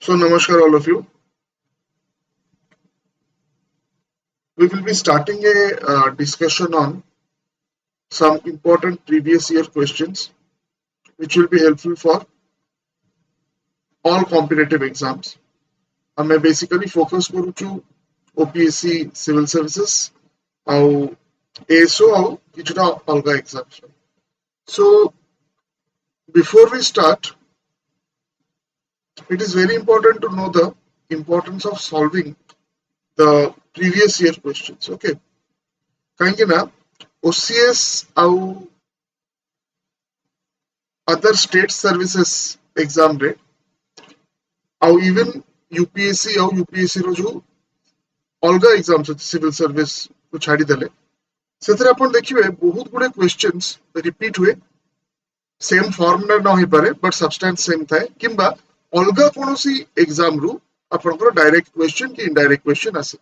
So, Namaskar, all of you. We will be starting a discussion on some important previous year questions which will be helpful for all competitive exams. I basically focus on OPSC civil services, how ASO, how kichita alga exams. So, before we start, it is very important to know the importance of solving the previous year questions. Okay, କାହିଁକି ନା OCS ଆଉ other state services exam रे ଆଉ even UPSC ଆଉ UPSC रो जो अलगा exams अछि civil service को छाड़ी देले सेथरे आपण देखिबे बहुत गुडे क्वेश्चंस रिपीट हुए सेम फॉर्मुला न होई पारे बट सब्सटेंस सेम थाए किंबा अलगा कोनोसी एग्जाम रु आपनकर डायरेक्ट क्वेश्चन कि इनडायरेक्ट क्वेश्चन आसे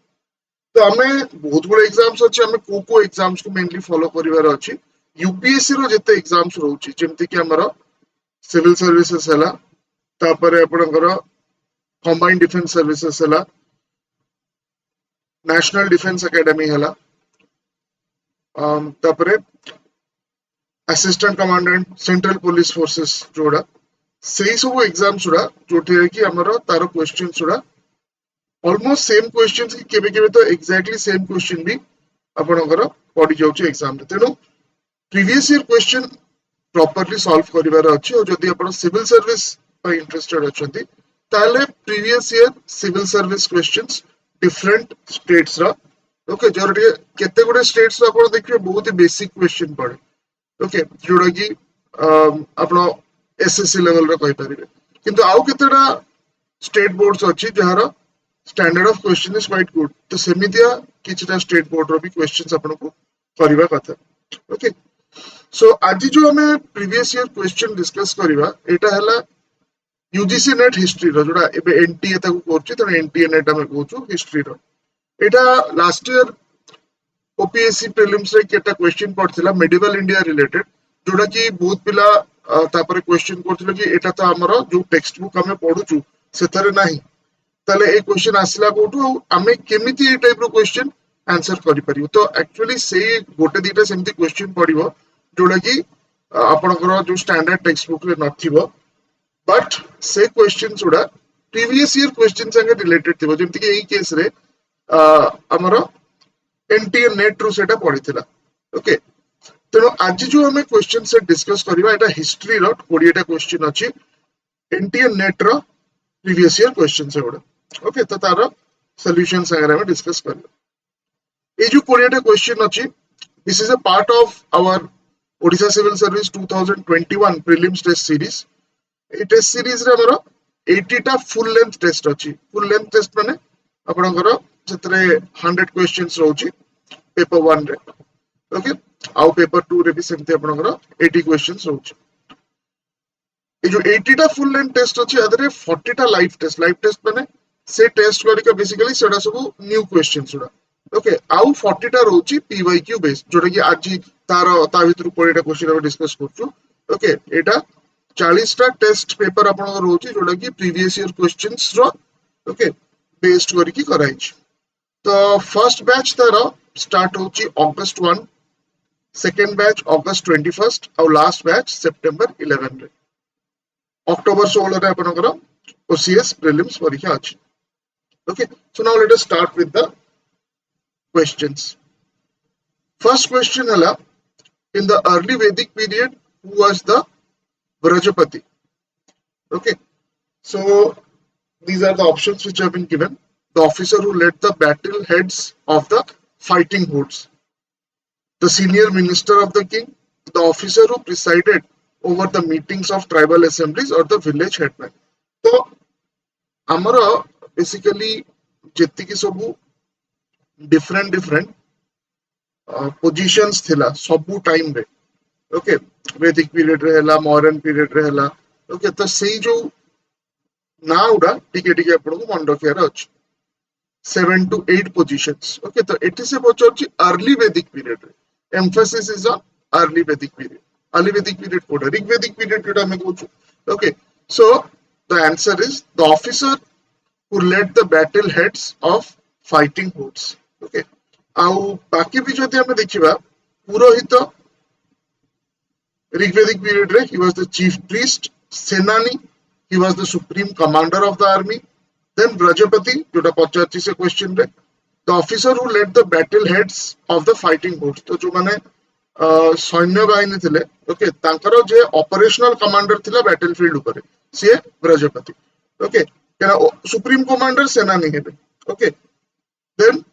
तो हमें बहुत गुडे एग्जाम्स अछि हमें को एग्जाम्स को मेनली फॉलो करिवार अछि यूपीएससी रो जते एग्जाम्स रहउछि जेमति कि हमर सिविल सर्विसेज हला तापरे आपनकर कंबाइंड डिफेंस सर्विसेज हला नेशनल डिफेंस एकेडमी हला तापरे assistant commandant central police forces जोड़ा सेही सब एग्जाम्स उडा जोठी कि हमर तार क्वेश्चंस उडा ऑलमोस्ट सेम क्वेश्चंस कि केबे केबे तो एग्जैक्टली सेम क्वेश्चन भी आपनकर पड़ी जाउछि एग्जाम रे तेनो previous year question properly solve करिवार अछि और जदि आपण सिविल सर्विस पर इंटरेस्टेड अछंती ताले previous year civil service questions different states रा ओके जोरटी केते गुडे स्टेट्स रा आपण देखिबे बहुत ही बेसिक क्वेश्चन पड़े ओके जोडा कि आपण एसएससी लेवल रा कहि परिबे किंतु आउ केतेडा स्टेट बोर्ड्स अछि जहार standard of question is quite good तो सेमितिया किछटा स्टेट बोर्ड रो भी क्वेश्चंस आपण को करिवा कथा ओके सो आज जो हमें प्रीवियस ईयर क्वेश्चन डिस्कस करिवा एटा हला यूजीसी नेट हिस्ट्री रो जोडा एबे एनटीए ताको करछि त एनटीए नेट हमें कहउछु हिस्ट्री रो एटा लास्ट ईयर ओपीएससी प्रीलिम्स रे केटा क्वेश्चन पड़थिला मेडिवल इंडिया रिलेटेड जोडा कि बहुत पिला तापर क्वेश्चन करथिले कि एटा तो हमरो जो टेक्स्ट बुक हमें पढुछु सेथरे नाही ताले ए क्वेश्चन आसिला कोठु हमें केमिति ए टाइप रो क्वेश्चन आंसर करि परियो तो एक्चुअली से गोटे दीटा सेमति क्वेश्चन पडिवो जोडा कि आपनकर जो स्टैंडर्ड टेक्स्ट बुक रे नथिबो बट से क्वेश्चंस उडा प्रीवियस ईयर क्वेश्चन संगे रिलेटेड थिबो जेमति कि एई केस रे हमरो एनटीए नेट रो सेटा पडिथिला ओके तेनो आज जो हमें क्वेश्चन से डिस्कस करिवा एटा हिस्ट्री रो 20 टा क्वेश्चन अछि एनटीए नेट रो प्रीवियस ईयर क्वेश्चन से उडा ओके तो तार सॉल्यूशन संगे हम डिस्कस करबा ए जो 20 टा क्वेश्चन अछि this is a part of our Odisha civil service 2021 prelims test series ए टेस्ट सीरीज रे हमर 80 टा फुल लेंथ टेस्ट अछि फुल लेंथ टेस्ट माने आपनकर जतरे 100 क्वेश्चंस रहउछि पेपर 1 रे ओके आउ पेपर 2 रे भी सेमते आपनकर 80 क्वेश्चंस रहउछि ए जो 80 टा फुल लेंथ टेस्ट अछि अदरे 40 टा लाइव टेस्ट माने से टेस्ट करिका बेसिकली सेडा सब न्यू क्वेश्चंस उडा ओके आउ 40 टा रहउछि पीवाईक्यू बेस्ड जोटा कि आज तार ता भितर 20 टा क्वेश्चन हम डिस्कस करछु ओके एटा 40 टा टेस्ट पेपर आपनकर रहउछि जोटा कि प्रीवियस ईयर क्वेश्चंस रो ओके बेस्ड करिकि कराइछि तो फर्स्ट बैच तार स्टार्ट होछि अगस्त 1 सेकंड बैच अगस्त 21 और लास्ट बैच सितंबर 11 रे अक्टोबर 16 रे आपनकर ओसीएस प्रीलिम्स परीक्षा अछि okay so now let us start with the questions first question hala in the early Vedic period who was the Vrajapati okay so these are the options which have been given the officer who led the battle heads of the fighting hordes the senior minister of the king the officer who presided over the meetings of tribal assemblies or the village headman so amara basically जेति की सब different positions थिला सब time रे okay वैदिक period रे हला modern period रे हला ओके तो सेही जो ना उडा टिके टिके आपन को मन रखियार अछि 7 to 8 पोजीशंस ओके तो एटी से पचरछि अर्ली वैदिक पीरियड रे एम्फेसिस इज ऑन अर्ली वैदिक पीरियड कोड ऋग्वेदिक पीरियड जोटा हम कहू okay so the answer is the officer who led the battle heads of fighting hordes. Okay, आउ बाकी भी जदि हमें देखिबा पुरोहित Rigvedic period re, he was the chief priest. Senani, he was the supreme commander of the army. Then Brajapati, jota pacharchi se question re, the officer who led the battle heads of the fighting hordes. तो जो माने सैन्य बाहिनी थिले, okay, तांकर जे operational commander थिला battlefield ऊपर सी ब्रजपति, ओके, केना सुप्रीम कमांडर सेनानी हेबे, okay. Then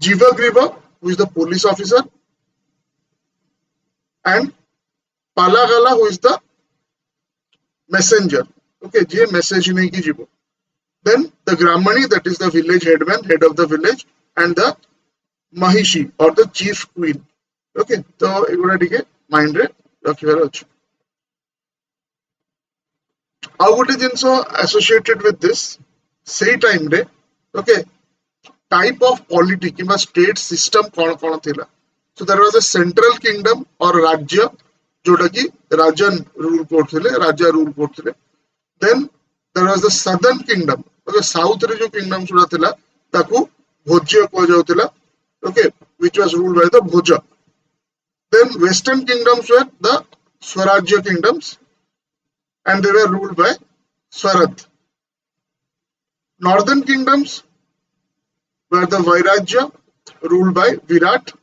Jivagriva, who is the police officer, and Palagala, who is the messenger, okay, je message nahi ki jibo. Then the Gramani, that is the village headman, head of the village, and the Mahishi, or the chief queen. Okay, तो एगुड़ा टिके mind रे रखिबार अछि. आउ गोटे जिंस associated with this सेही time रे, okay, type of polity किंबा स्टेट सिस्टम कोन कोन थिला. So there was a central kingdom और राज्य जोटा कि राजन रूल करथिले, राजा रूल करथिले. Then there was the southern kingdom, okay, south रे जो किंगडम सुरा थिला ताकू भोज्य को जाउथिला, okay, which was ruled by the Bhoja. Then western kingdoms were the Swarajya kingdoms and they were ruled by Swarad. Northern kingdoms were the Vairajya ruled by Virat.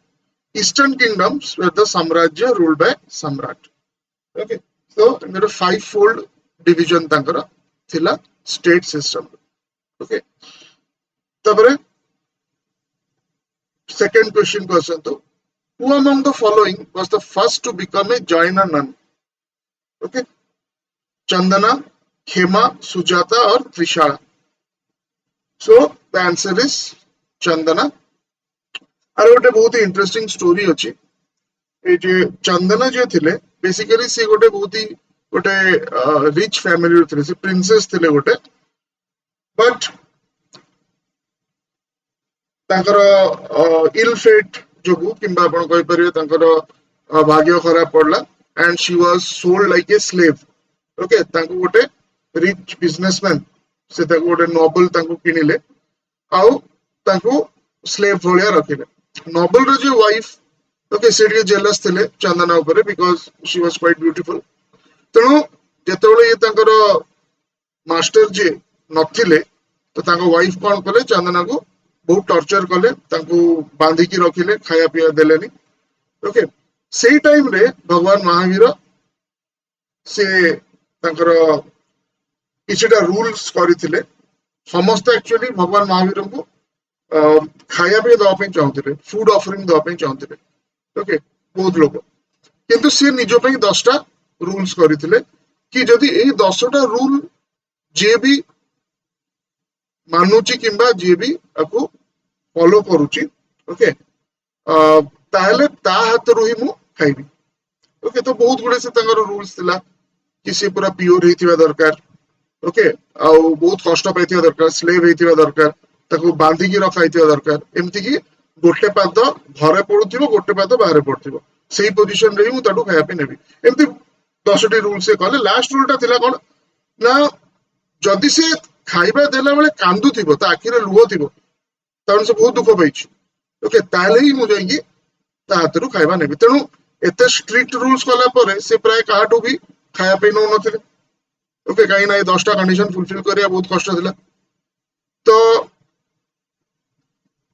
Eastern kingdoms were the Samrajya ruled by Samrat. Okay, so there are five-fold division tankara thila state system. Okay, tabare second question to who among the following was the first to become a Jaina nun? Okay, Chandana, Khema, Sujata, or Trishara? So the answer is Chandana. और गोटे बहुत ही interesting story अछि. ए जे चंदना जे थिले basically से गोटे बहुत ही गोटे rich family थिले, से प्रिंसेस थिले गोटे, बट तांकर इल फेट जोगु किंबा आपण कहि परिबे तांकर भाग्य खराब पड़ला and she was sold like a slave. Okay, तांको गोटे रिच बिजनेसमैन से ताको गोटे नोबल तांको किनिले आउ तांको स्लेव भलिया रखिले. नोबल रो जो वाइफ, ओके, से जे जेलस थिले चंदना ऊपर because she was quite beautiful. तनो जेतोले ये तांकर मास्टर जे नथिले तो तांको वाइफ कोन कले चंदना को बहुत टॉर्चर कले, तांको बांधी की रखिले, खाया पिया देलेनी. ओके, सेही टाइम रे भगवान महावीर से तांकर किछटा रूल्स करिथिले. समस्त एक्चुअली भगवान महावीर को खाया पिया दवा पे चाहते, फूड ऑफरिंग दवा पे चाहते. ओके, बहुत लोग, किंतु से निजो पे 10टा रूल्स करिथिले कि जदि एही 10टा रूल जे भी मानुची किंबा जे भी आपको फॉलो करूची, ओके, ताहले ता हातरू ही मु खाइबी. ओके, तो बहुत गुडे से तांगर रूल्स थिला कि से पूरा प्योर हेतिबा दरकार. ओके, आ बहुत कष्ट पाइथिबा दरकार, स्लेव हेतिबा दरकार, ताको बांधी की रखा हेतिबा दरकार. एमति कि गोटे पाद घरे पडुथिबो, गोटे पाद बाहर पडुथिबो, सेही पोजीशन रे मु ताडू खाया पे नेबी. एमति 10टी रूल से कहले. लास्ट रूलटा थिला कोन ना, जदि से खाइबा देला बेले कांदु थिबो, ता आखिरे लुह थिबो, तान से बहुत दुख पाइछि, ओके, ताले ही मु जाईकी ता हातरू खाइबा नेबी. तेनु एते स्ट्रिक्ट रूल्स कला परे से प्राय काटू भी खाया पे नो नथिले. ओके, काई ना 10टा कंडीशन फुलफिल करिया बहुत कष्ट थिला. तो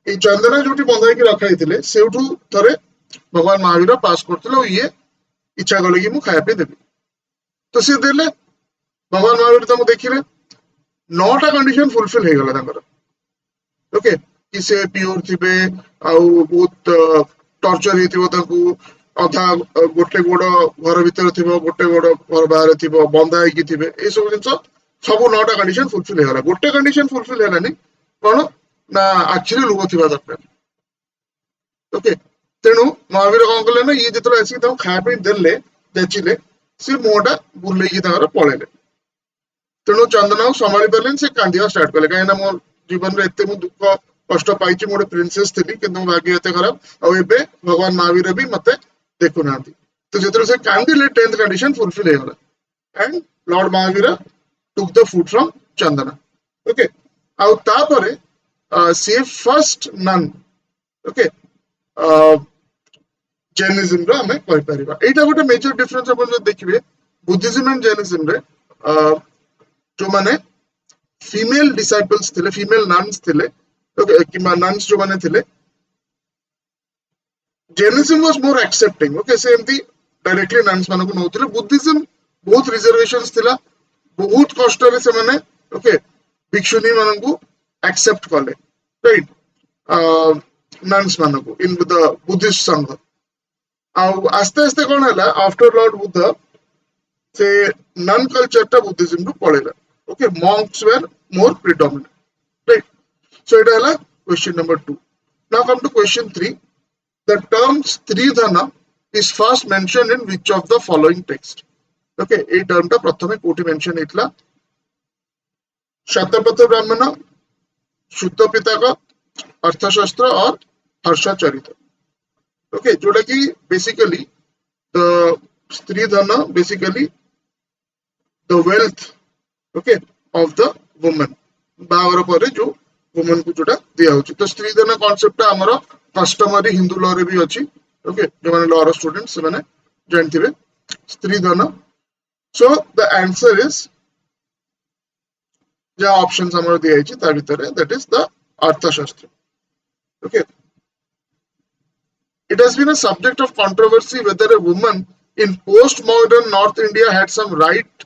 ए चंदना जोटी बंधाई की रखा हिथिले सेउठू थरे भगवान महावीर पास करथिले, ये इच्छा कले कि मु खाया पे देबी. तो से देले, भगवान महावीर तमु देखिले 9टा कंडीशन फुलफिल हे गला तांकर. ओके, कि से प्योर थिबे, आउ बहुत टॉर्चर हेतिबो, ताकू अधा गोटे गोड़ घर भीतर थिबो, गोटे गोड़ घर बाहर थिबो, बंधा हेकी थिबे, ए सब जिंस सब 9टा कंडीशन फुलफिल हे गला. गोटे कंडीशन फुलफिल हेलानी कोन ना, एक्चुअली लुह थिबा दरकार. ओके, तेनु महावीर कोन कले ना, ये जेतले आसी त खाया पे देले देचिले, से मोटा बुल्ले की तांकर पळेले. तेणु चंदना संभाली पारे, से कांदिया स्टार्ट कले. कहीं मो जीवन में एत दुख कष्ट पाई, मोटे प्रिंसेस थी कि भाग्य एत खराब, आबे भगवान महावीर भी मत देखु ना. तो जो से कांदिले 10th कंडीशन फुलफिल हो गला and Lord Mahavir took the food from Chandana. Okay, ଆଉ ତାପରେ ସିଏ ଫର୍ଷ୍ଟ ନନ୍ ଓକେ ଜୈନିዝମ ର ଆମେ କହିପାରିବା। ଏଇଟା ଗୋଟେ ମେଜର ଡିଫରେନ୍ସ ଆପଣ ଯଦି ଦେଖିବେ ବୁଦ୍ଧିଜମ ଆଣ୍ଡ ଜୈନିዝମ ରେ ଯୋଉମାନେ ଫିମେଲ ଡିସାଇପଲ୍ସ ଥିଲେ ଫିମେଲ ନନ୍ସ ଥିଲେ କିମ୍ବା ନନ୍ସ ଯୋଉମାନେ ଥିଲେ Jainism was more accepting okay से एमती डायरेक्टली नन्स मानकु नउथिले बुद्धिज्म बहुत रिजर्वेशंस थिला बहुत कष्ट रे से माने ओके भिक्षुनी मानकु एक्सेप्ट कले राइट नन्स मानकु इन द बुद्धिस्ट संघ आउ आस्ते आस्ते कोन हला आफ्टर लॉर्ड बुद्ध से नन कल्चर टा बुद्धिज्म रु पळेला okay monks were more predominant right so it हला question number 2 now come to question 3 the term stridhana is first mentioned in which of the following text okay ei term ta prathame koti mention hitla Shatapatha Brahmana शुद्ध पिताका अर्थशास्त्र और Harshacharita okay जोटा कि basically the stridhan basically the wealth okay of the woman बावर पर जो woman को जोटा दिया होची तो स्त्री धन कांसेप्ट हमर कस्टमरी हिंदू लॉ रे भी अछि ओके जो माने लॉ स्टूडेंट्स से माने जानथिबे स्त्री धन सो द आंसर इज जो ऑप्शंस हमर दिया अछि ता भीतर दैट इज द अर्थशास्त्र okay it has been a subject of controversy whether a woman in post modern north india had some right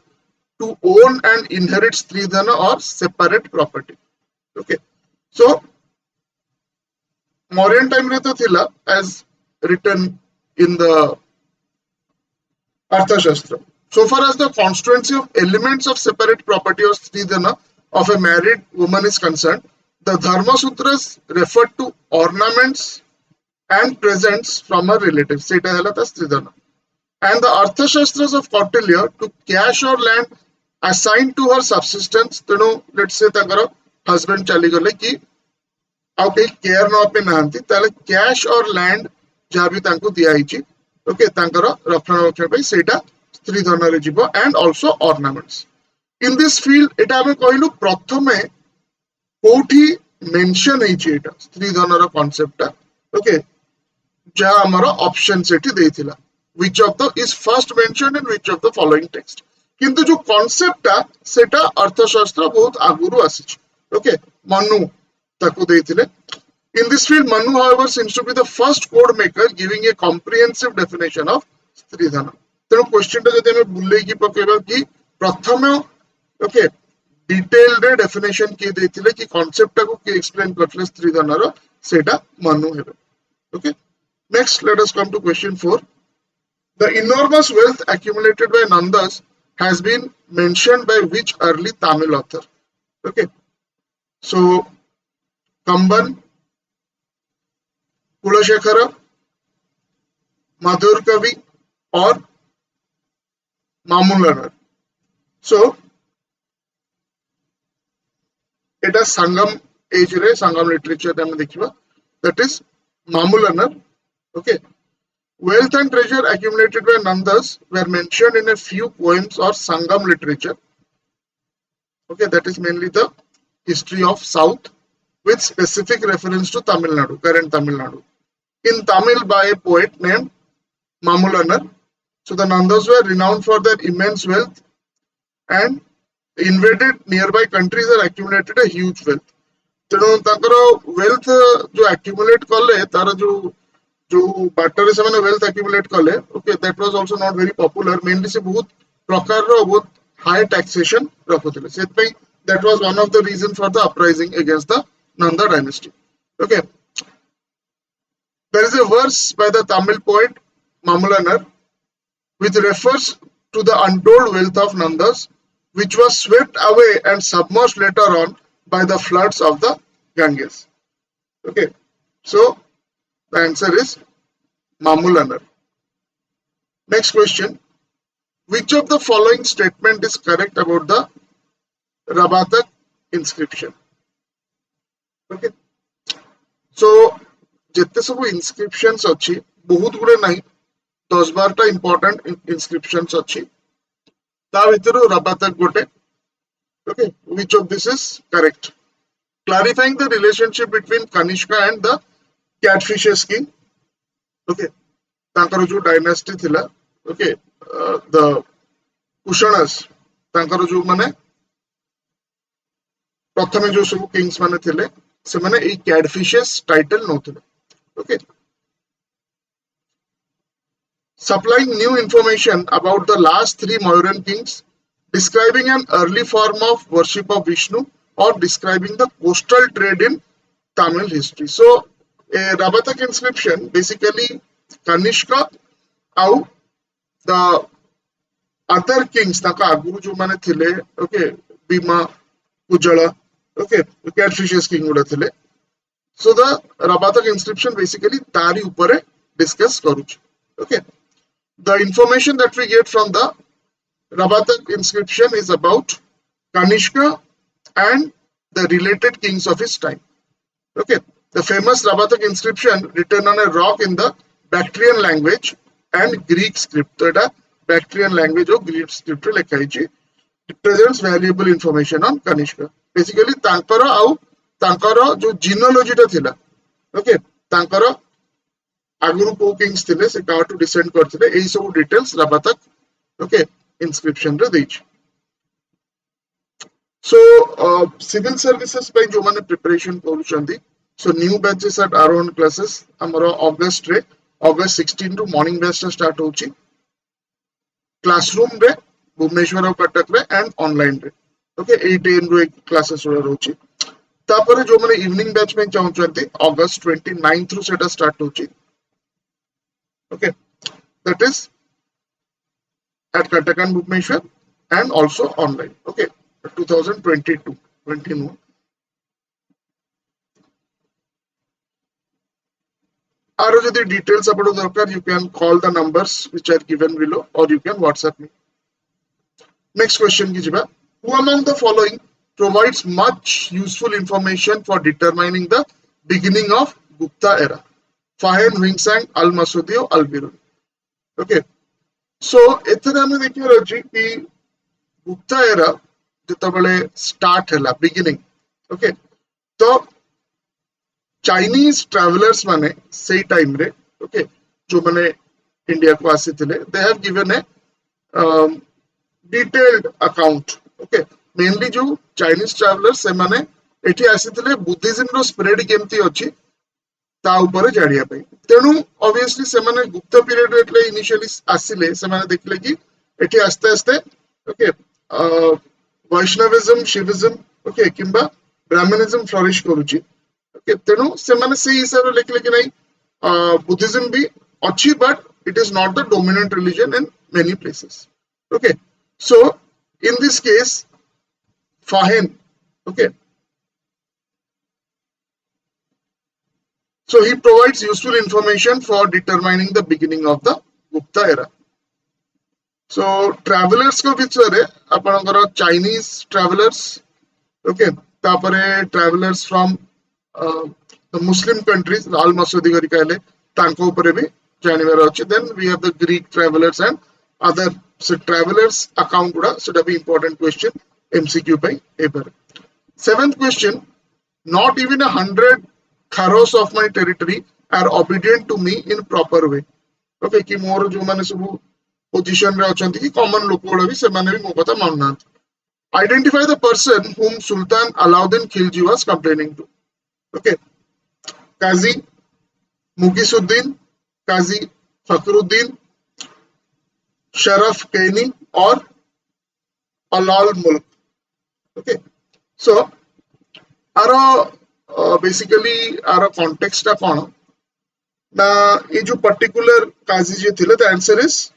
to own and inherit stridhana or separate property okay so Mauryan time re to thila as written in the Arthashastra. So far as the constituency of elements of separate property or stridhana of a married woman is concerned, the Dharma Sutras refer to ornaments and presents from her relatives. Seta hela ta stridhana. And the Arthashastras of Kautilya to cash or land assigned to her subsistence. Teno let's say takara husband chali gale ki आउ कहीं care न पे नांती ताले cash और land जहाँ भी तांको दिया ही ची ओके तांकर रक्षणाबेक्षण पे सेटा स्त्री धन रे जीवो and also ornaments in this field एटा हमें कहलु प्रथमे कोठी मेंशन हे ची एटा स्त्री धन रो कांसेप्ट ओके जहाँ हमर ऑप्शन सेठी देथिला which of the is first mentioned in which of the following text किंतु जो कांसेप्ट सेटा अर्थशास्त्र बहुत आगुरु आसी ओके मनु ताकू देथिले in this field Manu however seems to be the first code maker giving a comprehensive definition of stridhana तेणु question टा जदि हमें बुले की पकेबा कि प्रथम ओके डिटेल रे डेफिनेशन के देथिले कि कांसेप्ट टा को के एक्सप्लेन करथले stridhana रो सेटा मनु हेबे okay next let us come to question 4 the enormous wealth accumulated by Nandas has been mentioned by which early Tamil author okay so Kamban Kulasekhara Madhurakavi और मामूलनर सो एटा संगम एज रे संगम लिटरेचर हम देखिबा that is Mamulanar okay wealth and treasure accumulated by Nandas were mentioned in a few poems or sangam literature okay that is mainly the history of south with specific reference to Tamil Nadu current Tamil Nadu in Tamil by a poet named Mamulanar. So the Nandas were renowned for their immense wealth and invaded nearby countries and accumulated a huge wealth. तेणु ताकर wealth जो accumulate कले तार जो water से माने wealth accumulate कले okay that was also not very popular mainly से बहुत प्रकार रो बहुत high taxation रखुथिले Setu that was one of the reason for the uprising against the Nanda dynasty okay there is a verse by the Tamil poet Mamulanar which refers to the untold wealth of Nandas which was swept away and submerged later on by the floods of the Ganges okay so the answer is Mamulanar. Next question, which of the following statement is correct about the Rabatak inscription okay so जेते सब inscriptions अछि बहुत गुडे नाही 10-12 टा important inscriptions अछि ता भितर रबातक गोटे Okay, which of this is correct? Clarifying the relationship between Kanishka and the Catfishes king. Okay, ତାଙ୍କର ଯୋଉ ଡାଇନାଷ୍ଟି ଥିଲା, okay, the କୁଷାଣସ୍, ତାଙ୍କର ଯୋଉ ମାନେ ପ୍ରଥମେ ଯୋଉ ସବୁ କିଙ୍ଗ୍ସ ମାନେ ଥିଲେ ସେମାନେ ଏଇ କ୍ୟାଟଫିଶେସ୍ ଟାଇଟଲ ନଉଥିଲେ. Okay, supplying new information about the last three Mauryan kings, describing an early form of worship of Vishnu, or describing the coastal trade in Tamil history. So, a Rabatak inscription basically Kanishka ଆଉ the other kings ତାଙ୍କ ଆଗରୁ ଯୋଉମାନେ ଥିଲେ, okay, Bhima, Ujjala, okay, catfishes king ଗୁଡା ଥିଲେ. So the Rabatak inscription basically ତାରି ଉପରେ discuss କରୁଛି. Okay, the information that we get from the Rabatak inscription is about Kanishka and the related kings of his time. Okay, the famous Rabatak inscription written on a rock in the Bactrian language and Greek script. So এটা Bactrian language or Greek script ରେ ଲେଖା ହେଇଛି. It presents valuable information on Kanishka. Basically ତାଙ୍କର ଆଉ ତାଙ୍କର ଯୋଉ genealogy ଟା ଥିଲା, okay, ତାଙ୍କର ଆଗରୁ କୋଉ କିଙ୍ଗ୍ସ ଥିଲେ, ସେ କାହାଠୁ ଡିସେଣ୍ଡ କରିଥିଲେ, ଏଇ ସବୁ ଡିଟେଲ୍ସ Rabatak, okay, inscription ରେ ଦେଇଛି. So civil services ପାଇଁ ଯୋଉମାନେ preparation କରୁଛନ୍ତି, so new batches at aarohan classes ଆମର August 16 ରୁ morning batch ଟା start ହଉଛି, classroom ରେ ଭୁବନେଶ୍ୱର ଆଉ କଟକରେ and online ରେ. Okay, 8 AM ରୁ classes ରହୁଛି. ତାପରେ ଯୋଉମାନେ evening batch ପାଇଁ ଚାହୁଁଛନ୍ତି August 29 ରୁ ସେଟା start ହଉଛି. Okay, that is at Katak and Bhubaneswar and also online. Okay, 2022. Aro jodi details about darkar, you can call the numbers which are given below or you can WhatsApp me. Next question ki jiba. Who among the following provides much useful information for determining the beginning of Gupta era? Fahen, Wingsang, Al-Masudi or Al-Biruni. Okay, so ଏଥିରେ ଆମେ ଦେଖିବାର ଅଛି କି Gupta era ଯେତେବେଳେ start ହେଲା, beginning, okay, ତ Chinese travelers माने सेई टाइम रे, okay, जो माने इंडिया को आसीथिले, they have given a detailed account. Okay, mainly जो Chinese travelers से माने एठी आसीथिले बुद्धिज्म रो स्प्रेड केमती अछि ता ऊपर जानिया पई. तेनु obviously से माने गुप्त पीरियड एटले इनिशियली आसीले, से माने देखले कि एठी आस्ते आस्ते, okay, वैष्णविज्म, शिविज्म, okay, किंबा ब्राह्मणिज्म फ्लरिश करूची. Okay, तेनु से माने से हिसाब रे लिखले कि नहीं बुद्धिज्म भी अच्छी, but it is not the dominant religion in many places. Okay, so in this case Fahen, okay, so he provides useful information for determining the beginning of the Gupta era. So travelers को बिचारे आपनकर Chinese travelers, okay, तापरे travelers from the Muslim countries, Al-Masudi करी कहले तांको ऊपर भी जानिବାର ଅଛି. Then we have the Greek travelers and other, so travelers account गुड़ा, so that be important question MCQ ପାଇଁ ଏପାରେ. Seventh question, not even 100 kharos of my territory are obedient to me in proper way. Okay, कि मोर जो माने सब position रे अछंती कि common लोक गुड़ा भी से माने भी मो कथा माननांत. Identify the person whom Sultan Alauddin Khilji was complaining to. Okay, Qazi Mughisuddin, Qazi Fakhruddin, Sharaf Kaini or Alal Mulk. Okay, so basically our context टा कौन ना, ये जो particular Qazi जे थिले, the answer is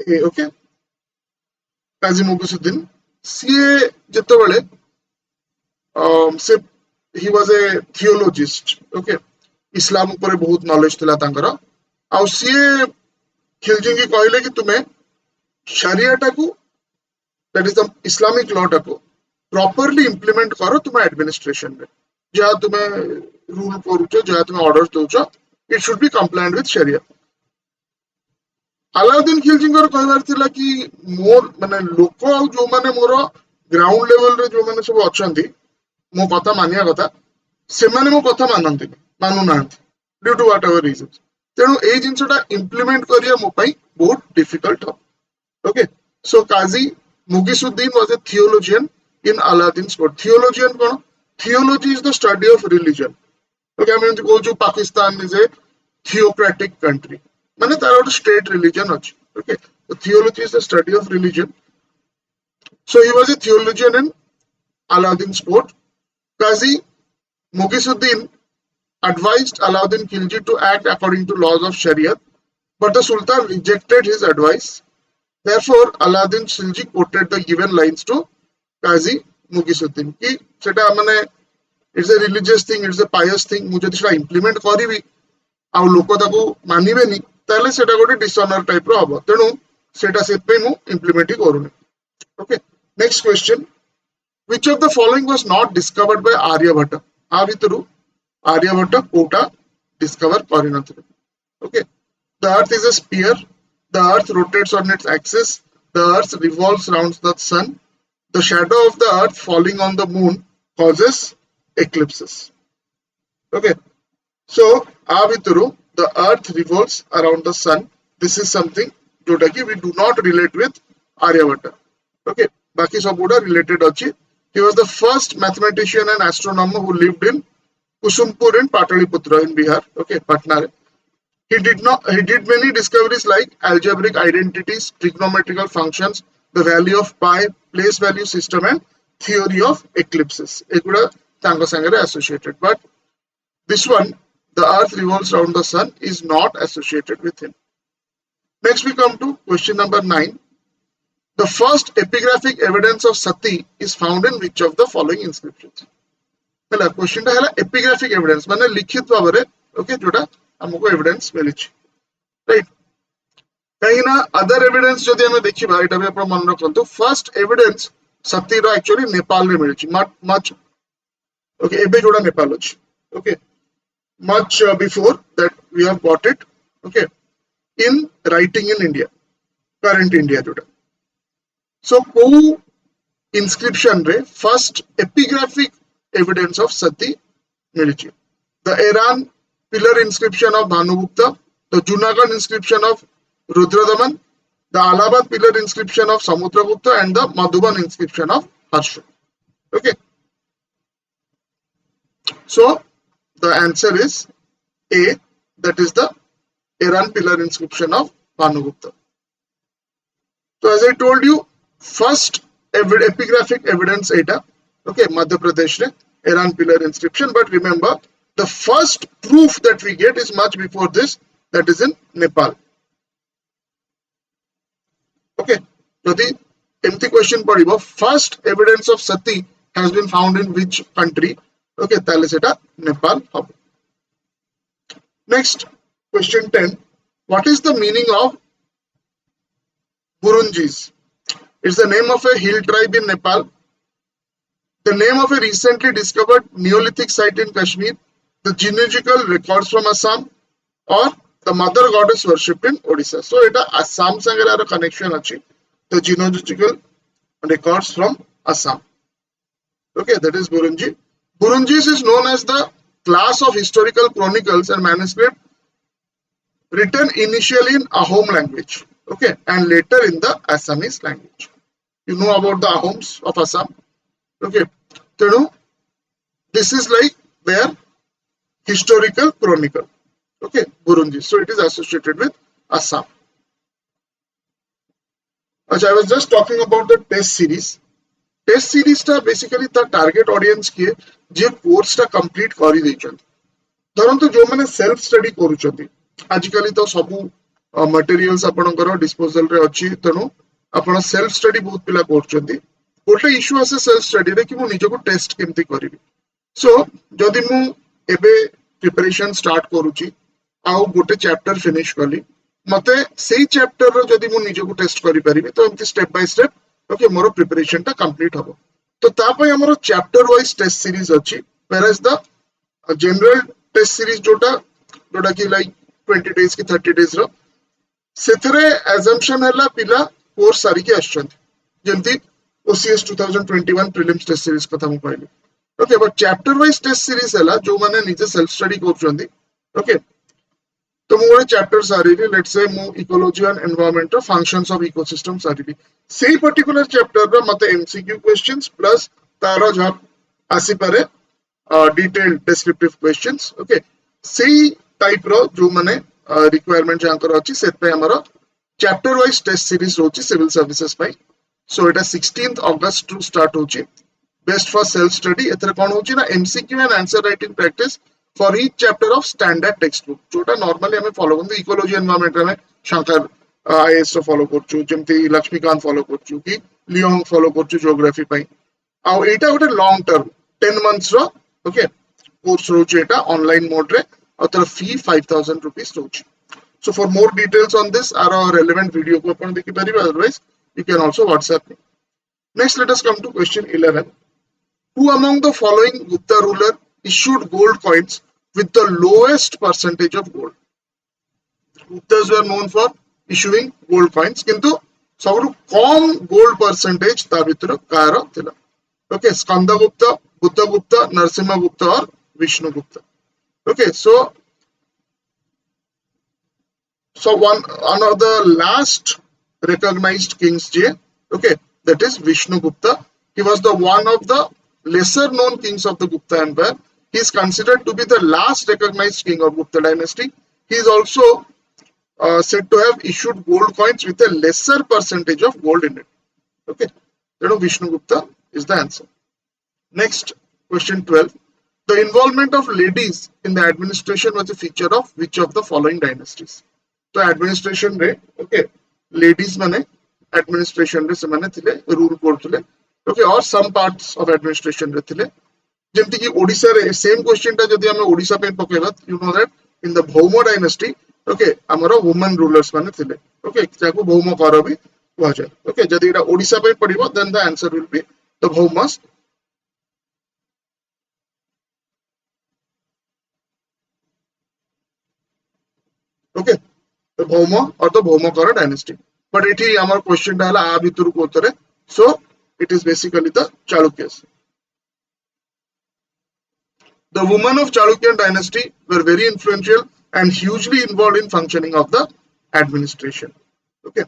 A. Okay, Qazi Mughisuddin ସିଏ ଯେତେବେଳେ ସେ he was a theologist, okay, इस्लाम ऊपर बहुत नॉलेज थिला तांकर, आ सिए खिलजी की कहले कि तुमे शरिया टाकू, that is the Islamic law टाकू properly implement करो तुम एडमिनिस्ट्रेशन में, जहाँ तुम्हें रूल करूचो, जहाँ तुम्हें ऑर्डर्स दोचो, it should be compliant with Sharia. Alauddin Khilji कहबार थिला कि मोर माने लोक जो माने मोर ग्राउंड लेवल रे जो माने सब अछंती मो कथा मानिया कथा सेमाने मो कथा मानंती मानु नांती due to whatever reason तेणु एई जिंसटा इंप्लीमेंट करिया मो पई बहुत डिफिकल्ट हो okay so Qazi Mughisuddin was a theologian in Alauddin court theologian कोन theology is the study of religion okay हम एमति कहू Pakistan is a theocratic country माने तार गोटे स्टेट रिलीजन अछि okay theology is the study of religion so he was a theologian in Alauddin court Qazi Mughisuddin advised Alauddin Khilji to act according to laws of Sharia, but the Sultan rejected his advice. Therefore, Alauddin Khilji quoted the given lines to Qazi Mughisuddin. कि सेटा माने it's a religious thing, it's a pious thing. मुझे तो implement करिवि आउ लोक ताको मानिबेनी ताले सेटा गोटे डिसऑनर टाइप रो हबो तेनु सेटा से पे मु इंप्लीमेंट करूनी okay next question which of the following was not discovered by Aryabhatta आ भितरु Aryabhatta कोटा discover करिनथिले okay the earth is a sphere the earth rotates on its axis the earth revolves around the sun the shadow of the earth falling on the moon causes eclipses okay so आ भितरु the earth revolves around the sun this is something जोटा कि we do not relate with Aryabhatta okay बाकी सब गुडा related अछि he was the first mathematician and astronomer who lived in Kusumpur in Pataliputra in Bihar okay Patna he did many discoveries like algebraic identities trigonometrical functions the value of pi place value system and theory of eclipses एगुडा तांको संगरे associated but this one the earth revolves around the sun is not associated with him next we come to question number 9 the first epigraphic evidence of sati is found in which of the following inscriptions हला question टा हला epigraphic evidence माने लिखित भाबरे okay जोटा हमको evidence मिलिछि right काइना other evidence जदि हम देखिबा एटा भी आपण मन रखंतु फर्स्ट एविडेंस सती रो एक्चुअली नेपाल रे मिलिछि मच ओके एबे जोडा नेपाल अछि okay much before that we have got it okay in writing in India current India जोडा सो को inscription रे first epigraphic evidence of sati milichi the Iran pillar inscription of Bhanugupta the Junagadh inscription of Rudradaman the Allahabad pillar inscription of Samudragupta and the Madhuban inscription of Harsha okay so the answer is A that is the Iran pillar inscription of Bhanugupta so as I told you first epigraphic evidence eta okay Madhya Pradesh re Iran pillar inscription but remember the first proof that we get is much before this that is in Nepal okay jodi empty question padibo first evidence of sati has been found in which country okay tale seta Nepal hobo next question 10 what is the meaning of Burunjis it's the name of a hill tribe in Nepal the name of a recently discovered Neolithic site in Kashmir, the genealogical records from Assam, or the mother goddess worshipped in Odisha. So, it Assam sangare connection achi. The genealogical records from Assam. Okay, that is Burunji. Burunjis is known as the class of historical chronicles and manuscript written initially in Ahom language. Okay, and later in the Assamese language. You know about the Ahoms of Assam. Okay, so this is like their historical chronicle. Okay, Burunji. So it is associated with Assam. As I was just talking about the test series. Test series ta basically the target audience किए जे course टा complete करी दैछन धरंतु जो माने self study करूछथि आजिकली तो सबु materials आपनकर disposal रे अछि तनु आपण सेल्फ स्टडी बहुत पिला करछथि गोटे इश्यू आसे सेल्फ स्टडी रे कि मु निजको टेस्ट केमति करिवि सो जदि मु एबे प्रिपरेशन स्टार्ट करूची आउ गोटे चैप्टर फिनिश कली मते सेही चैप्टर रो जदि मु निजको टेस्ट करि परिबि तो एमति स्टेप बाय स्टेप ओके मोर प्रिपरेशन टा कंप्लीट हबो तो ता पय हमरो चैप्टर वाइज टेस्ट सीरीज अछि whereas the general test series जोटा कि लाइक 20 डेज की 30 डेज रो सेथरे अजम्पशन हला पिला कोर्स सारी के आछन जेंति OCS 2021 prelims test series कथा मु कहली okay but chapter wise test series है जो माने निजे सेल्फ स्टडी कर ओके तो मु गोटे चैप्टर सारी लेट्स से मु ecology and environment functions of ecosystem सारी सेही पर्टिकुलर चैप्टर रो मते एमसीक्यू क्वेश्चंस प्लस तारो जहा आसी पारे डिटेल्ड डिस्क्रिप्टिव क्वेश्चंस ओके सेही टाइप रो जो माने रिक्वायरमेंट जानकर अछि सेट पे हमरो चैप्टर वाइज टेस्ट सीरीज रोची सिविल सर्विसेज पाई सो एटा 16th August टू स्टार्ट होची बेस्ट फॉर सेल्फ स्टडी एथरे कोन होची ना MCQ and answer writing practice for each chapter of standard text book जोटा नॉर्मली हमें फॉलो करते इकोलॉजी एनवायरनमेंट में शंकर आईएएस रो फॉलो करछु जेमति लक्ष्मीकांत फॉलो करछु कि लियोंग फॉलो करछु ज्योग्राफी पाई आ एटा गोटे लॉन्ग टर्म 10 मंथ्स रो ओके कोर्स रोची एटा ऑनलाइन मोड रे और तर फी 5000 rupees रोची so for more details on this are our relevant video ko apan dekhi paribe otherwise you can also whatsapp me next let us come to question 11 who among the following Gupta ruler issued gold coins with the lowest percentage of gold Guptas were known for issuing gold coins kintu सबरु come gold percentage ता भितर car थिला okay Skandagupta Buddhagupta Narasimhagupta or Vishnugupta okay so one of the last recognized kings J, okay, that is Vishnugupta. He was the one of the lesser known kings of the Gupta Empire. He is considered to be the last recognized king of Gupta dynasty. He is also said to have issued gold coins with a lesser percentage of gold in it. Okay, then Vishnugupta is the answer. Next, question 12. The involvement of ladies in the administration was a feature of which of the following dynasties? तो administration रे okay ladies माने administration रे से माने थिले rule करथले okay और some parts of administration रे थिले जेमति कि ओडिसा रे सेम क्वेश्चन ता जदी हम ओडिसा पे पकेबा you know that in the Bhauma dynasty okay हमरो वुमेन रूलर्स माने थिले ओके जाको भौम कर भी कह जाय ओके जदी एटा ओडिसा पे पडिबो then the answer will be the Bhaumas okay the Bhauma or the Bhaumakara dynasty. But it is our question dala a bhituru ko utare. So it is basically the Chalukyas. The women of Chalukyan dynasty were very influential and hugely involved in functioning of the administration. Okay.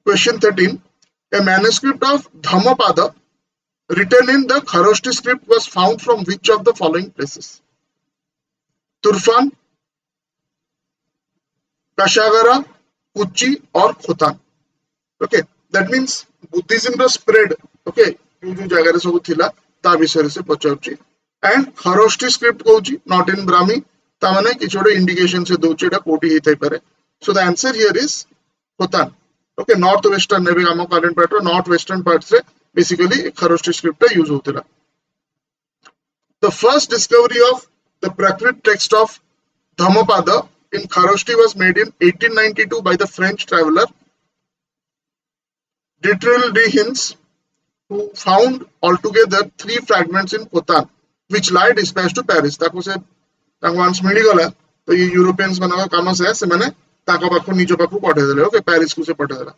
Question 13. A manuscript of Dhammapada written in the Kharoshti script was found from which of the following places? Turfan, Kashagara, Kuchi or Khotan. Okay, that means Buddhism ro spread. Okay, जो जगह रे सब थिला ता विषय से पचाउची and Kharoshti script कहउची not in Brahmi ता माने कि छोटे इंडिकेशन से दोची एटा कोटी हेतै पारे. So the answer here is Khotan. Okay, north western ने भी हम current part north western parts रे basically Kharoshti script टा use होतिला. The first discovery of the Prakrit text of Dhammapada in Kharoshti was made in 1892 by the French traveler Dietrich de Hins, who found altogether 3 fragments in Khotan, which lie dispatched to Paris. ताको से ताको once मिली गला तो ये Europeans मनका काम से से माने ताको पाखु निजो पाखु पठे देले ओके पेरिस को से पठे देला.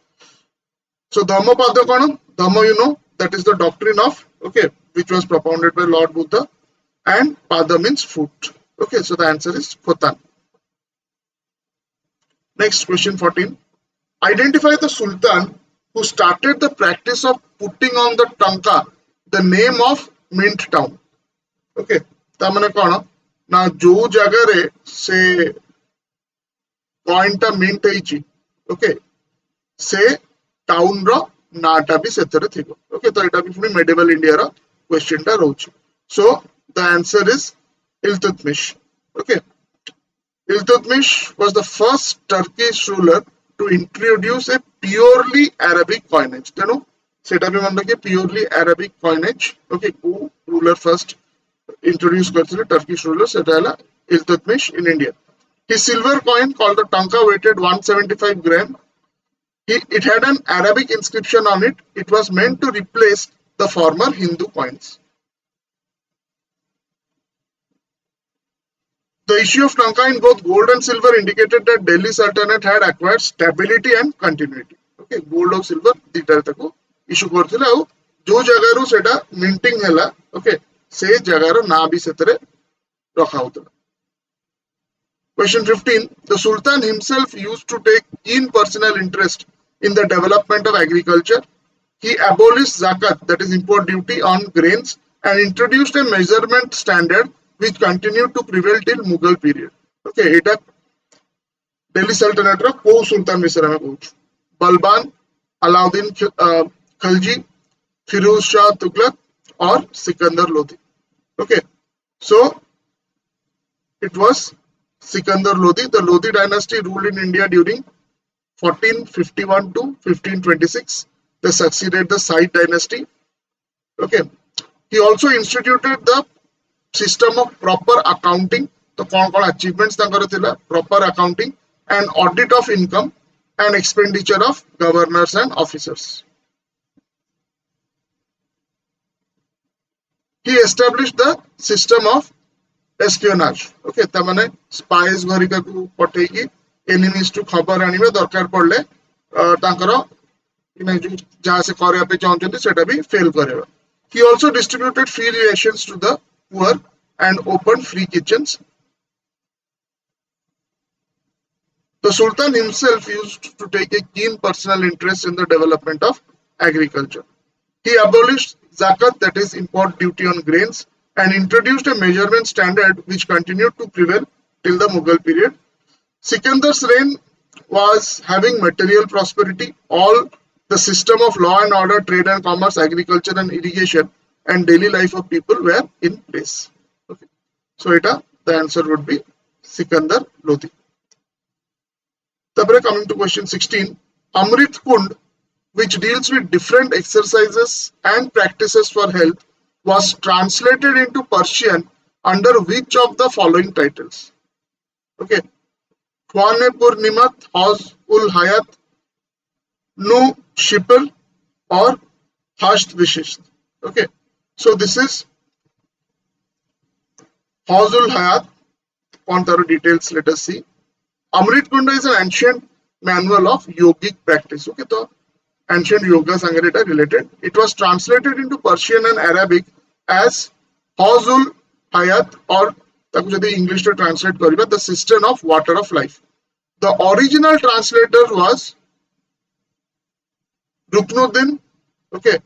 So Dhammapada cone Dhamma you know that is the doctrine of okay which was propounded by Lord Buddha and Pada means foot. Okay, so the answer is Khotan. Next question 14. Identify the Sultan who started the practice of putting on the tanka the name of mint town. Okay, ता माने कोन ना जो जगह रे से coin टा mint हेची okay से टाउन रो नाटा भी सेतरे थिबो ओके तो एटा भी पुनी मेडिवल इंडिया रो क्वेश्चन टा रहउची. So the answer is Iltutmish. Okay, Iltutmish was the first Turkish ruler to introduce a purely Arabic coinage. तेणु सेटा भी मन रखिए purely Arabic coinage. Okay, who ruler first introduce करथिले Turkish ruler सेटा हला Iltutmish in India. His silver coin called the tanka weighted 175 gram. It had an Arabic inscription on it. It was meant to replace the former Hindu coins. The issue of tanka in both gold and silver indicated that Delhi Sultanate had acquired stability and continuity. Okay. Okay gold और silver दीटा ताको issue करथिले आ जो जगह रु सेटा minting हैला okay से जगह रो ना भी सेतरे रखा होतला. Question 15. The Sultan himself used to take keen personal interest in the development of agriculture. He abolished zakat, that is import duty on grains, and introduced a measurement standard which continued to prevail till Mughal period. Okay, এটা Delhi Sultanate ର କୋଉ ସୁଲତାନ ବିଷୟରେ ଆମେ କହୁଛୁ? Balban, Alauddin Khilji, Firuz Shah Tughlaq or Sikandar Lodi. Okay, so it was Sikandar Lodi. The Lodi dynasty ruled in India during 1451 to 1526. They succeeded the Said dynasty. Okay. He also instituted the system of proper accounting. तो कौन achievements तांकर थिला proper accounting and audit of income and expenditure of governors and officers. He established the system of espionage. Okay, तमाने spies घरिका को पठेकी enemies to खबर आनिबे दरकार पड़ले तांकर जहाँ से करया पे चाहते सेटा भी फेल करेगा. He also distributed free rations to the poor and opened free kitchens. The Sultan himself used to take a keen personal interest in the development of agriculture. He abolished zakat, that is import duty on grains, and introduced a measurement standard which continued to prevail till the Mughal period. Sikandar's reign was having material prosperity. All the system of law and order, trade and commerce, agriculture and irrigation, and daily life of people were in place. Okay. So the answer would be Sikandar Lodi. Coming to question 16, Amrit Kund, which deals with different exercises and practices for health, was translated into Persian under which of the following titles? Okay. Khwane Purnimat, Hauz ul Hayat, Nu Shipper or Hasht Vishisht. Okay. So this is Hauz ul Hayat. On the details, let us see. Amrit Kunda is an ancient manual of yogic practice. Okay, so ancient yoga sangarita related. It was translated into Persian and Arabic as Hauzul Hayat or English to translate kariba, the cistern of water of life. The original translator was Ruknuddin, okay,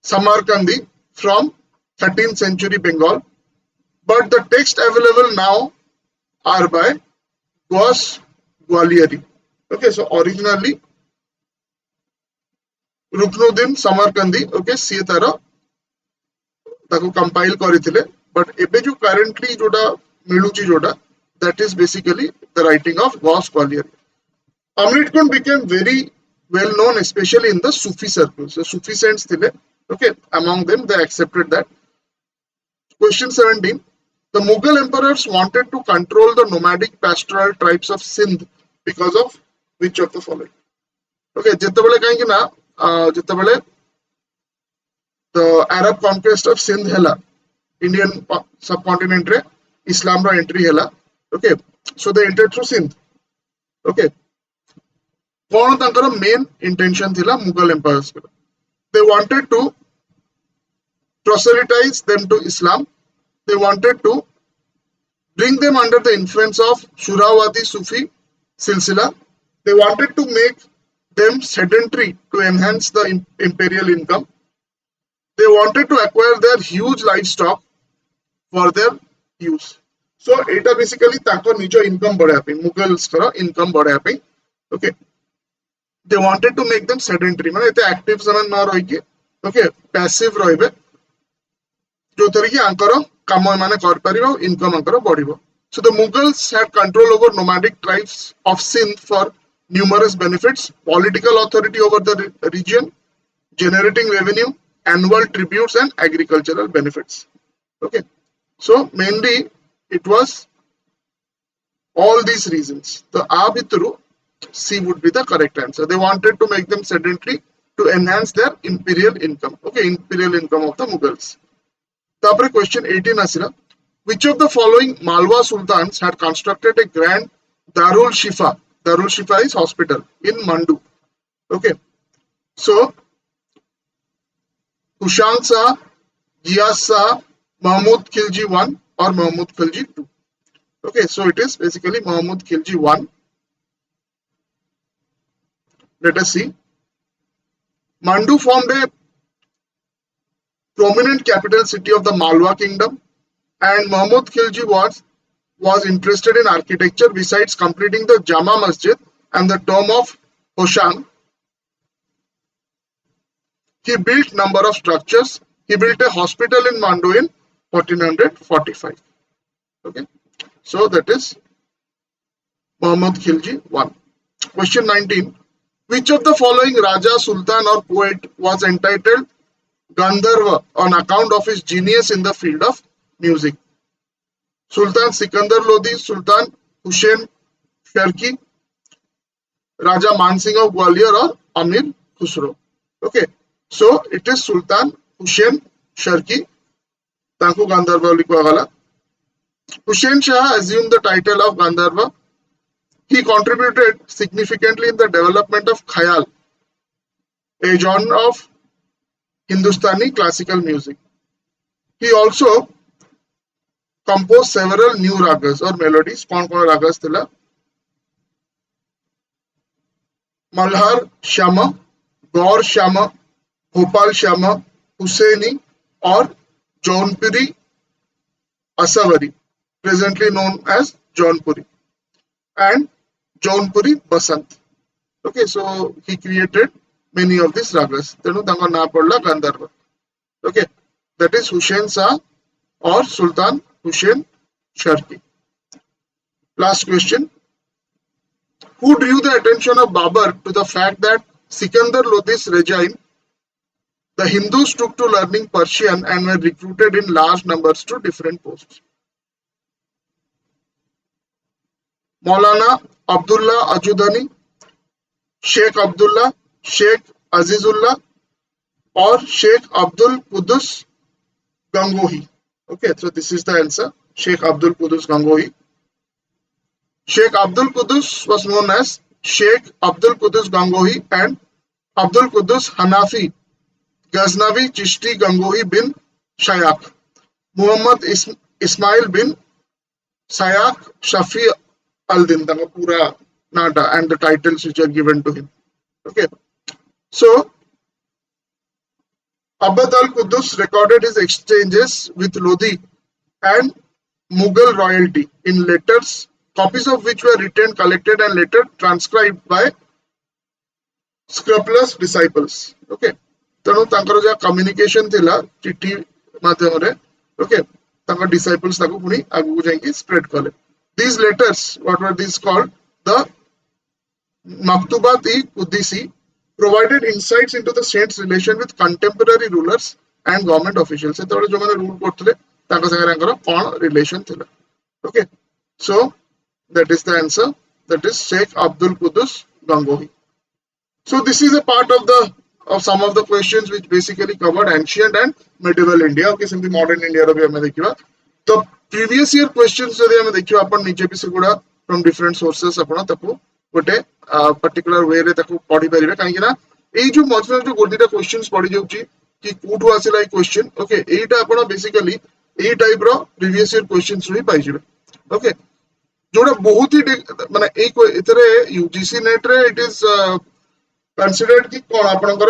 Samarkandi from 13th century Bengal. But the text available now are by Gauss Gwaliari. Okay, so originally Ruknuddin Samarkandi, okay, siye tara ताको compile करिथिले, but एबे जो currently जोडा मिलुची जोडा, that is basically the writing of Gauss Gwaliari. Amrit Kund became very well known, especially in the Sufi circles. The Sufi saints thile, okay, among them they accepted that. Question 17. The Mughal emperors wanted to control the nomadic pastoral tribes of Sindh because of which of the following? Okay, जेतेबेले काहेकि ना जेतेबेले the Arab conquest of Sindh hela, Indian subcontinent रे Islam ro entry hela. Okay, so they entered through Sindh. Okay, कौन तांकर main intention थिला Mughal empires को? They wanted to proselytize them to Islam. They wanted to bring them under the influence of Shurawati Sufi Silsila. They wanted to make them sedentary to enhance the imperial income. They wanted to acquire their huge livestock for their use. So, it basically ताको निजो income बढ़ाया पे, Mughals करो income बढ़ाया पे. Okay. They wanted to make them sedentary. माने इते active समय ना रही के, okay, passive रही बे. जो तरीके आंकरो काम माने कर परिबो, income आंकरो बढ़िबो. So the Mughals had control over nomadic tribes of Sindh for numerous benefits: political authority over the region, generating revenue, annual tributes, and agricultural benefits. Okay, so mainly it was all these reasons. The Abitru C would be the correct answer. They wanted to make them sedentary to enhance their imperial income. Okay, imperial income of the Mughals. Tapre question 18 asila. Which of the following Malwa sultans had constructed a grand Darul Shifa? Darul Shifa is hospital in Mandu. Okay, so Kushal Shah, Giyas Shah, Mahmud Khilji 1 or Mahmud Khilji 2. Okay, so it is basically Mahmud Khilji 1. Let us see. Mandu formed a prominent capital city of the Malwa kingdom, and Mahmud Khilji was interested in architecture. Besides completing the Jama Masjid and the tomb of Hoshang, he built number of structures. He built a hospital in Mandu in 1445. Okay, so that is Muhammad Khilji 1. Question 19. Which of the following Raja, Sultan or poet was entitled Gandharva on account of his genius in the field of music? Sultan Sikandar Lodi, Sultan Hussain Sharki, Raja Mansingh of Gwalior or Amir Khusro? Okay, so it is Sultan Hussain Sharki. Tanku Gandharva boli kuhagala. Hussain Shah assumed the title of Gandharva. He contributed significantly in the development of Khayal, a genre of Hindustani classical music. He also composed several new ragas or melodies. कौन कौन ragas थिला? Malhar Shama, Gaur Shama, Bhopal Shama, Hussaini or Jaunpuri Asavari, presently known as Jaunpuri, and Jaunpuri Basant. Okay, so he created many of these ragas. Tenu tanga na padla Gandharva. Okay, that is Hussain Shah or Sultan Hussain Sharki. Last question. Who drew the attention of Babur to the fact that Sikandar Lodi's regime, the Hindus took to learning Persian and were recruited in large numbers to different posts? Maulana Abdullah Ajudani, Sheikh Abdullah, Sheikh Azizullah or Sheikh Abdul Qudus Gangohi? Okay, so this is the answer. Sheikh Abdul Qudus Gangohi. Sheikh Abdul Qudus was known as Sheikh Abdul Qudus Gangohi and Abdul Qudus Hanafi Ghaznavi Chishti Gangohi bin Shayak. Muhammad Ismail bin Shayak Shafi al-Din, the pura nata and the titles which are given to him. Okay, so Abd al-Qudus recorded his exchanges with Lodi and Mughal royalty in letters, copies of which were written, collected and later transcribed by scrupulous disciples. Okay, ତେଣୁ ତାଙ୍କର ଯାହା communication ଥିଲା ଚିଠି ମାଧ୍ୟମରେ, okay, ତାଙ୍କ disciples ତାକୁ ପୁଣି ଆଗକୁ ଯାଇକି spread କଲେ. These letters, what were these called? The Maktubat-i-Qudsi, provided insights into the saint's relation with contemporary rulers and government officials. ସେତେବେଳେ ଯୋଉମାନେ rule କରୁଥିଲେ ତାଙ୍କ ସାଙ୍ଗରେ ତାଙ୍କର କଣ relation ଥିଲା. Okay, so that is the answer. That is Sheikh Abdul Qudus Gangohi. So this is a part of some of the questions which basically covered ancient and medieval India. Okay, simply modern India ro bhi hame dekhiba. The previous year questions jodi hame dekhiba apan niche bi segura from different sources apana taku gote particular way re taku padi paribe kahi na ei jo mojra jo godita questions padi jauchi ki kotu asila ei question. Okay, eita apana basically ei type ro previous year questions ro hi pai jibe. Okay, जोड़ा बहुत ही माने एक इतरे UGC NET रे it is considered कि कोन आपनकर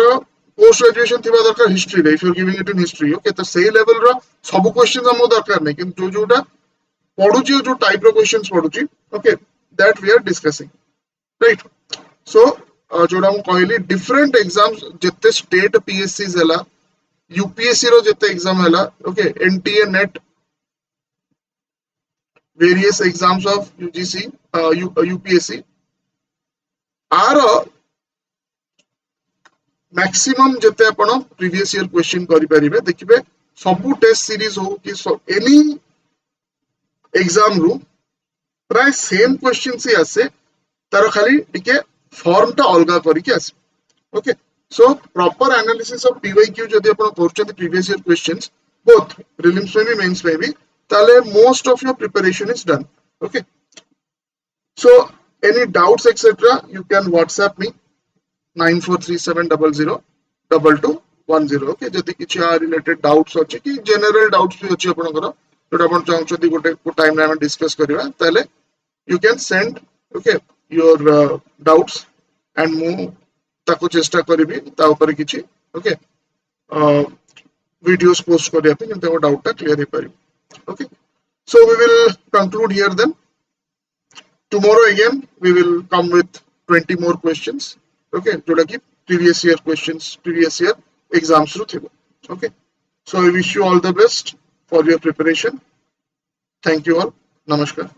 post graduation थिबा दरकार हिस्ट्री रे, if you are giving it in history. Okay, तो सेही लेवल रो सब क्वेश्चंस हम दरकार नै, किंतु जोटा पढुची जो टाइप रो क्वेश्चंस पढुची, okay, that we are discussing, right. So जोड़ा हम कहली डिफरेंट एग्जाम्स जत्ते स्टेट पीएससीज हला, यूपीएससी रो जत्ते एग्जाम हला, okay, NTA NET, various exams of UGC, UPSC are maximum जते आपण previous year question करि परिबे. देखिबे सबु टेस्ट सीरीज हो कि एनी एग्जाम रू प्राय सेम क्वेश्चन से आसे, तार खाली टिके फॉर्म ता अलगा करिके आसे. Okay, so proper analysis of PYQ जदि आपण करछथि previous year questions both prelims में भी मेंस में भी, ताले most of your preparation is done. Okay, so any doubts etc you can WhatsApp me. 9437002210 okay जदि किछि आ रिलेटेड डाउट्स अछि कि जनरल डाउट्स भी अछि आपनकर जोटा आपण चाहछथि गोटे टाइम रे हम डिस्कस करबा ताले you can send okay your doubts and mu ताको चेष्टा करिबि ता ऊपर किछि ओके videos post करिया पे जेंते डाउट ता क्लियर हे पारि okay so we will conclude here then tomorrow again we will come with 20 more questions okay जोटा कि previous year questions previous year exams ru thibo okay so I wish you all the best for your preparation thank you all namaskar